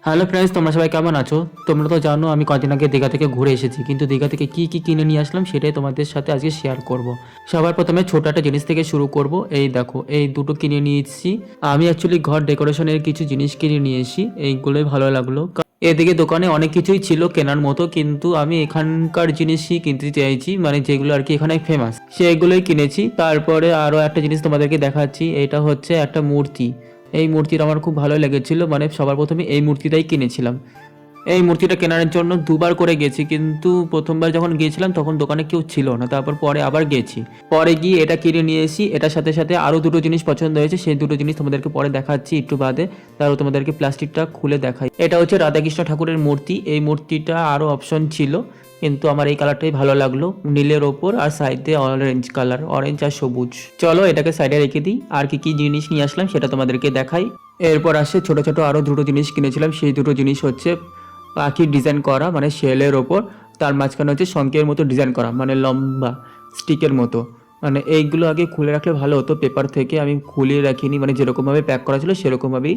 Hello friends, তোমরা সবাই কেমন আছো? তোমরা তো জানো আমি কদিন আগে দীঘা থেকে ঘুরে এসেছি, কিন্তু দীঘা থেকে কি কি কিনে নিয়ে আসলাম সেটাই তোমাদের সাথে আজকে শেয়ার করব। সবার প্রথমে ছোট একটা জিনিস থেকে শুরু করব। এই দেখো, এই দুটো কিনে নিয়েছি। আমি অ্যাকচুয়ালি ঘর ডেকোরেশনের কিছু জিনিস কিনে নিয়েছি, এইগুলোই ভালো লাগলো। এদিকে দোকানে অনেক কিছুই ছিল কেনার মতো, কিন্তু আমি এখানকার জিনিসই কিনতে চাইছি, মানে যেগুলো আর কি এখানে ফেমাস সেগুলোই কিনেছি। তারপরে আরও একটা জিনিস তোমাদেরকে দেখাচ্ছি, এটা হচ্ছে একটা মূর্তি। এই মূর্তিটা আমার খুব ভালো লেগেছিল, মানে সবার প্রথমে এই মূর্তিটাই কিনেছিলাম। এই মূর্তিটা কেনার জন্য দুবার করে গেছি, কিন্তু প্রথমবার যখন গিয়েছিলাম তখন দোকানে কেউ ছিল না, তারপর পরে আবার গেছি। পরে গিয়ে এটা কিনে নিয়ে এসি। এটার সাথে সাথে আরও দুটো জিনিস পছন্দ হয়েছে, সেই দুটো জিনিস তোমাদেরকে পরে দেখাচ্ছি একটু বাদে। তারও তোমাদেরকে প্লাস্টিকটা খুলে দেখাই। এটা হচ্ছে রাধাকৃষ্ণ ঠাকুরের মূর্তি। এই মূর্তিটা আরও অপশন ছিল, কিন্তু আমার এই কালারটাই ভালো লাগলো, নীলের ওপর আর সাইডে অরেঞ্জ কালার, অরেঞ্জ আর সবুজ। চলো এটাকে সাইডে রেখে দিই। আর কি কি জিনিস নিয়ে আসলাম সেটা তোমাদেরকে দেখাই। এরপর আসে ছোট ছোট আরও দুটো জিনিস কিনেছিলাম। সেই দুটো জিনিস হচ্ছে পাখির ডিজাইন করা, মানে শেলের ওপর, তার মাঝখানে হচ্ছে শঙ্কের মতো ডিজাইন করা, মানে লম্বা স্টিকের মতো। মানে এইগুলো আগে খুলে রাখলে ভালো হতো পেপার থেকে, আমি খুলিয়ে রাখিনি, মানে যেরকমভাবে প্যাক করা ছিল সেরকমভাবেই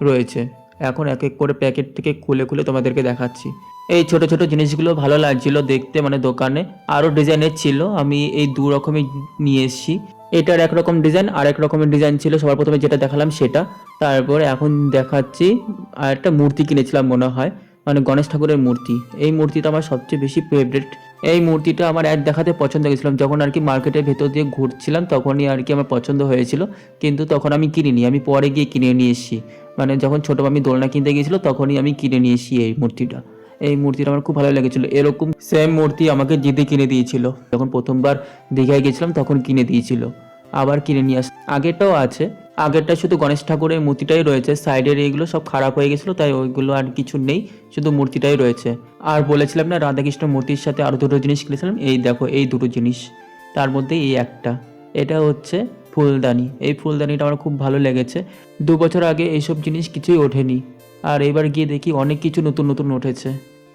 রয়েছে। এখন এক এক করে প্যাকেট থেকে খুলে খুলে তোমাদেরকে দেখাচ্ছি। এই ছোট ছোট জিনিসগুলো ভালো লাগছিল দেখতে, মানে দোকানে আরও ডিজাইনের ছিল, আমি এই দু রকমই নিয়ে এসেছি। এটার একরকম ডিজাইন আর এক রকমের ডিজাইন ছিল, সবার প্রথমে যেটা দেখালাম সেটা। তারপরে এখন দেখাচ্ছি আর একটা মূর্তি কিনেছিলাম মনে হয়, মানে গণেশ ঠাকুরের মূর্তি। এই মূর্তিটা আমার সবচেয়ে বেশি ফেভারিট। এই মূর্তিটা আমার এক দেখাতে পছন্দ হয়েছিলাম, যখন আর কি মার্কেটের ভেতর দিয়ে ঘুরছিলাম তখনই আর কি আমার পছন্দ হয়েছিল, কিন্তু তখন আমি কিনিনি, আমি পরে গিয়ে কিনে নিয়ে এসেছি। মানে যখন ছোটো মামি দোলনা কিনতে গিয়েছিলো তখনই আমি কিনে নিয়ে এসেছি এই মূর্তিটা। এই মূর্তিটা আমার খুব ভালো লেগেছিলো। এরকম সেম মূর্তি আমাকে জিদি কিনে দিয়েছিল, যখন প্রথমবার দীঘায় গেছিলাম তখন কিনে দিয়েছিল। আবার কিনে নিয়ে আগেরটাও আছে। আগেরটা শুধু গণেশ ঠাকুরের মূর্তিটাই রয়েছে, সাইডের এইগুলো সব খারাপ হয়ে গেছিলো, তাই ওইগুলো আর কিছু নেই, শুধু মূর্তিটাই রয়েছে। আর বলেছিলাম না রাধাকৃষ্ণ মূর্তির সাথে আরও দুটো জিনিস কিনেছিলাম, এই দেখো এই দুটো জিনিস, তার মধ্যে এই একটা। এটা হচ্ছে ফুলদানি। এই ফুলদানিটা আমার খুব ভালো লেগেছে। 2 বছর আগে এইসব জিনিস কিছুই ওঠেনি, আর এবার গিয়ে দেখি অনেক কিছু নতুন নতুন উঠেছে।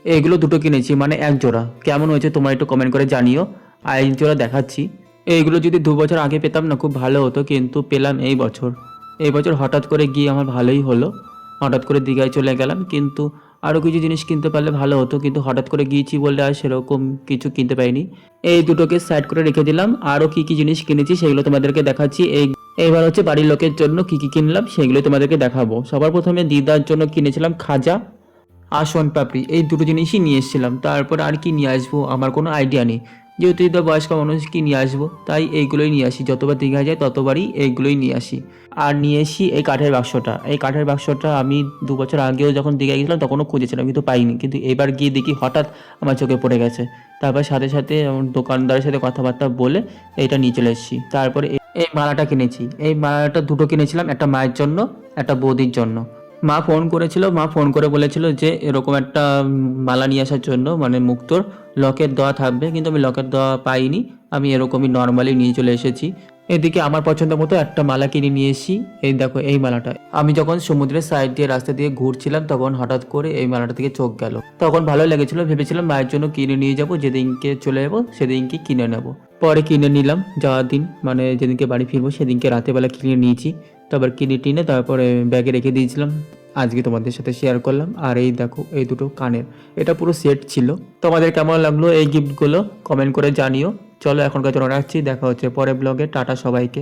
এগুলো দুটো কিনেছি, মানে এক জোড়া। কেমন হয়েছে তোমরা একটু কমেন্ট করে জানিও। আর এই জোড়া দেখাচ্ছি। এইগুলো যদি 2 বছর আগে পেতাম না খুব ভালো হতো, কিন্তু পেলাম এই বছর। এই বছর হঠাৎ করে গিয়ে আমার ভালোই হলো, হঠাৎ করে দীঘায় চলে গেলাম, কিন্তু আরও কিছু জিনিস কিনতে পারলে ভালো হতো, কিন্তু হঠাৎ করে গিয়েছি বলে আর সেরকম কিছু কিনতে পারিনি। এই দুটোকে সাইড করে রেখে দিলাম। আরও কি কি জিনিস কিনেছি সেগুলো তোমাদেরকে দেখাচ্ছি। এইবার হচ্ছে বাড়ির লোকের জন্য কি কি কিনলাম সেগুলো তোমাদেরকে দেখাবো। সবার প্রথমে দিদার জন্য কিনেছিলাম খাজা আর সোনপাপড়ি, এই দুটো জিনিসই নিয়ে এসেছিলাম। তারপর আর কি নিয়ে আসবো আমার কোনো আইডিয়া নেই, যেহেতু দিদা বয়স্ক মানুষ, কি নিয়ে আসবো, তাই এইগুলোই নিয়ে আসি। যতবার দীঘায় যায় ততবারই এইগুলোই নিয়ে আসি। আর নিয়ে এসি এই কাঠের বাক্সটা। এই কাঠের বাক্সটা আমি 2 বছর আগেও যখন দীঘায় গেছিলাম তখনও খুঁজেছিলাম, কিন্তু পাইনি, কিন্তু এবার গিয়ে দেখি হঠাৎ আমার চোখে পড়ে গেছে। তারপর সাথে সাথে আমার দোকানদারের সাথে কথাবার্তা বলে এইটা নিয়ে চলে এসেছি। তারপরে এই মালাটা কিনেছি। এই মালাটা দুটো কিনেছিলাম, একটা মায়ের জন্য, একটা বৌদির জন্য। মা ফোন করেছিল, মা ফোন করে বলেছিল যে এরকম একটা মালা নিয়ে আসার জন্য, মানে মুক্তোর লকেট দেওয়া থাকবে, কিন্তু আমি লকেট দেওয়া পাইনি, আমি এরকমই নর্মালি নিয়ে চলে এসেছি। এদিকে আমার পছন্দ মতো একটা মালা কিনে নিয়ে এসেছি। এই দেখো এই মালাটা, আমি যখন সমুদ্রের সাইড দিয়ে রাস্তা দিয়ে ঘুরছিলাম তখন হঠাৎ করে এই মালাটা থেকে চোখ গেল, তখন ভালো লেগেছিল, ভেবেছিলাম মায়ের জন্য কিনে নিয়ে যাব, যেদিনকে চলে যাবো সেদিনকে কিনে নেব। পরে কিনে নিলাম যাওয়ার দিন, মানে যেদিনকে বাড়ি ফিরবো সেদিনকে রাতেবেলা কিনে নিয়েছি। তারপর কিনে টিনে তারপরে ব্যাগে রেখে দিয়েছিলাম, আজকে তোমাদের সাথে শেয়ার করলাম। আর এই দেখো এই দুটো কানের, এটা পুরো সেট ছিল। তোমাদের কেমন লাগলো এই গিফটগুলো কমেন্ট করে জানিও। চলো এখনকার জন্য রাখছি, দেখা হচ্ছে পরের ব্লগে। টাটা সবাইকে।